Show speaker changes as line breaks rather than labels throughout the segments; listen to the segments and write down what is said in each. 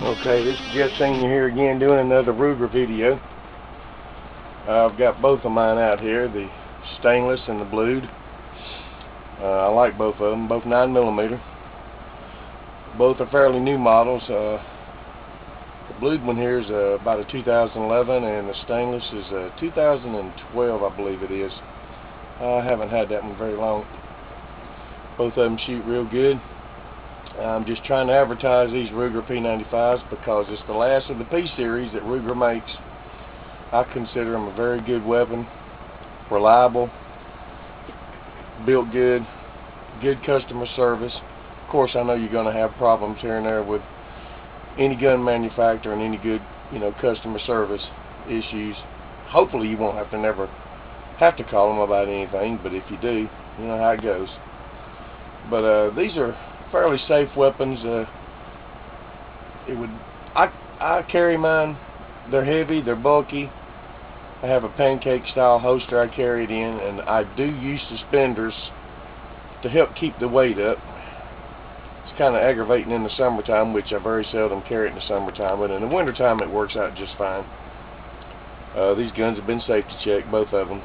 Okay, this is Jeff Senior here again doing another Ruger video. I've got both of mine out here, the stainless and the blued. I like both of them, both 9mm. Both are fairly new models. The blued one here is about a 2011 and the stainless is a 2012, I believe it is. I haven't had that one very long. Both of them shoot real good. I'm just trying to advertise these Ruger P95s because it's the last of the P series that Ruger makes. I consider them a very good weapon, reliable, built good, good customer service. Of course, I know you're going to have problems here and there with any gun manufacturer and any good, customer service issues. Hopefully, you won't never have to call them about anything, but if you do, you know how it goes. But these are fairly safe weapons. I carry mine. They're heavy, they're bulky. I have a pancake style holster I carry it in, and I do use suspenders to help keep the weight up. It's kind of aggravating in the summertime, which I very seldom carry it in the summertime, but in the wintertime it works out just fine. These guns have been safety checked, both of them.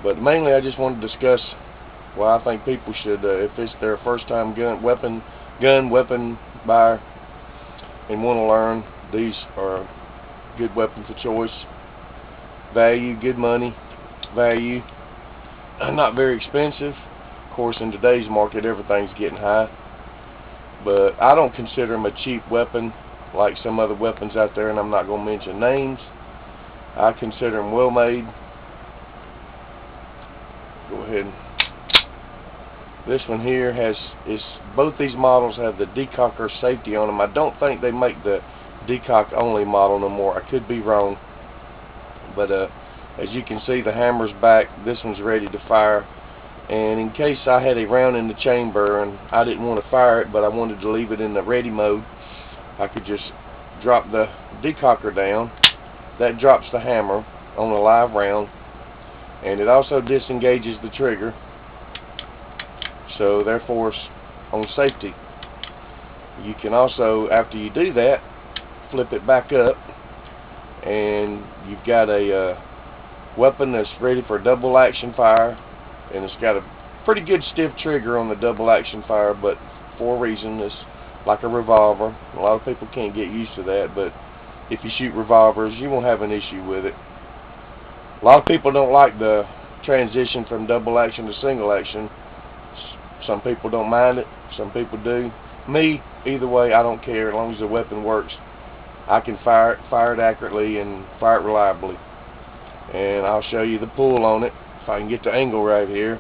But mainly I just want to discuss why I think people should, if it's their first time weapon buyer and want to learn, these are a good weapon for choice. Value, good money, value, not very expensive. Of course, in today's market everything's getting high, but I don't consider them a cheap weapon like some other weapons out there, and I'm not going to mention names. I consider them well made. Go ahead. This one here both these models have the decocker safety on them. I don't think they make the decock only model no more. I could be wrong, but as you can see, the hammer's back. This one's ready to fire, and in case I had a round in the chamber and I didn't want to fire it, but I wanted to leave it in the ready mode, I could just drop the decocker down. That drops the hammer on a live round, and it also disengages the trigger, so therefore it's on safety. You can also, after you do that, flip it back up, and you've got a weapon that's ready for double action fire, and it's got a pretty good stiff trigger on the double action fire, but for a reason. It's like a revolver. A lot of people can't get used to that, but if you shoot revolvers, you won't have an issue with it. A lot of people don't like the transition from double action to single action. Some people don't mind it, some people do. Me, either way, I don't care. As long as the weapon works, I can fire it accurately and fire it reliably. And I'll show you the pull on it if I can get the angle right here.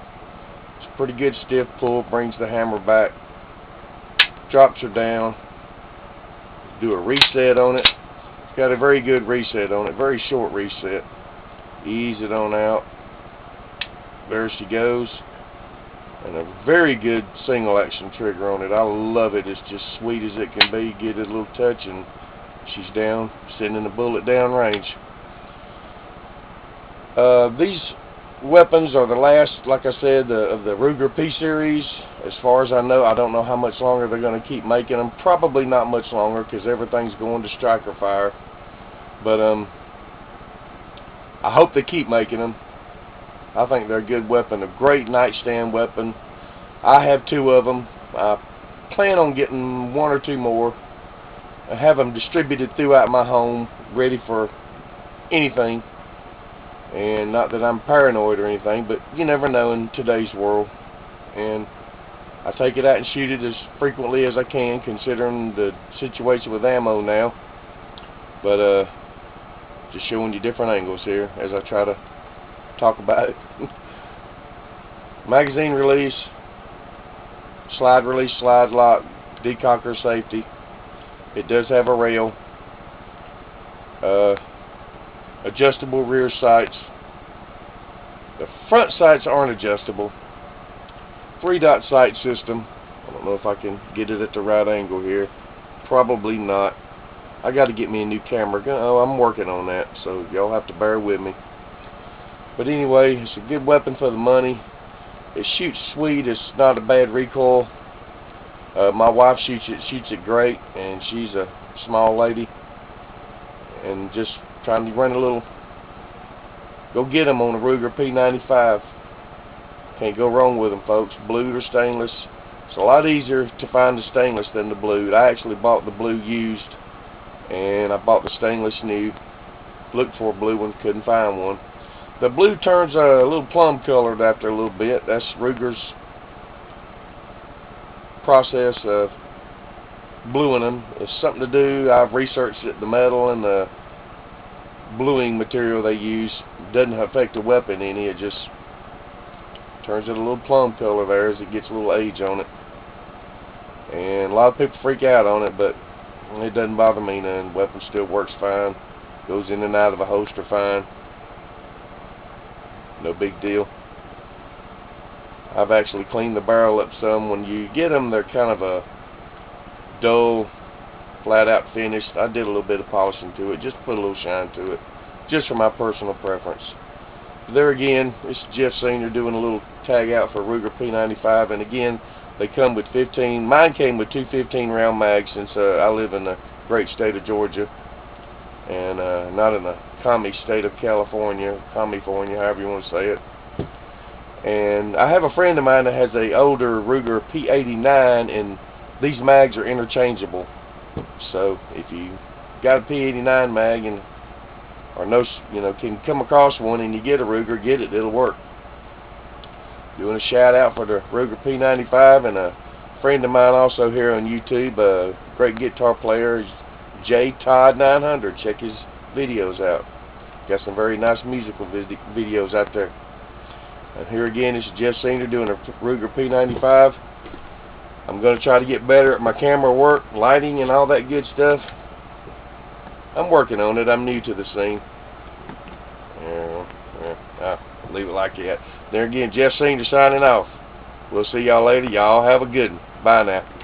It's a pretty good stiff pull, brings the hammer back, drops her down. Do a reset on it. It's got a very good reset on it, very short reset. Ease it on out. There she goes. And a very good single action trigger on it. I love it. It's just sweet as it can be. Get a little touch and she's down, sending the bullet down range. These weapons are the last, like I said, of the Ruger P series. As far as I know, I don't know how much longer they're going to keep making them. Probably not much longer because everything's going to striker fire. But I hope they keep making them. I think they're a good weapon, a great nightstand weapon. I have 2 of them. I plan on getting 1 or 2 more. I have them distributed throughout my home, ready for anything. And not that I'm paranoid or anything, but you never know in today's world. And I take it out and shoot it as frequently as I can, considering the situation with ammo now. But just showing you different angles here as I try to talk about it. Magazine release, slide release, slide lock, decocker safety. It does have a rail, adjustable rear sights. The front sights aren't adjustable. 3-dot sight system. I don't know if I can get it at the right angle here. Probably not. I got to get me a new camera. Oh, I'm working on that, so y'all have to bear with me. But anyway, it's a good weapon for the money. It shoots sweet. It's not a bad recoil. My wife shoots it great, and she's a small lady, and just trying to run a little. Go get them on a Ruger P95. Can't go wrong with them, folks. Blued or stainless. It's a lot easier to find the stainless than the blued. I actually bought the blue used, and I bought the stainless new. Looked for a blue one, couldn't find one. The blue turns a little plum colored after a little bit. That's Ruger's process of bluing them. It's something to do. I've researched it. The metal and the bluing material they use doesn't affect the weapon any. It just turns it a little plum color there as it gets a little age on it. And a lot of people freak out on it, but it doesn't bother me none. The weapon still works fine. Goes in and out of a holster fine. No big deal. I've actually cleaned the barrel up some. When you get them, they're kind of a dull, flat out finish. I did a little bit of polishing to it, just to put a little shine to it, just for my personal preference. There again, this is Jeff Sr. doing a little tag out for Ruger P95, and again, they come with 15. Mine came with two 15-round mags, since I live in the great state of Georgia, and not in the commie state of California, California, however you want to say it. And I have a friend of mine that has a older Ruger P89, and these mags are interchangeable. So if you got a P89 mag and can come across one and you get a Ruger, get it, it'll work. Doing a shout out for the Ruger P95, and a friend of mine also here on YouTube, a great guitar player, J Todd 900. Check his videos out. Got some very nice musical videos out there. And here again, this is Jeff Sr. doing a Ruger P95. I'm going to try to get better at my camera work, lighting, and all that good stuff. I'm working on it. I'm new to the scene. I'll leave it like that. There again, Jeff Sr. signing off. We'll see y'all later. Y'all have a good one. Bye now.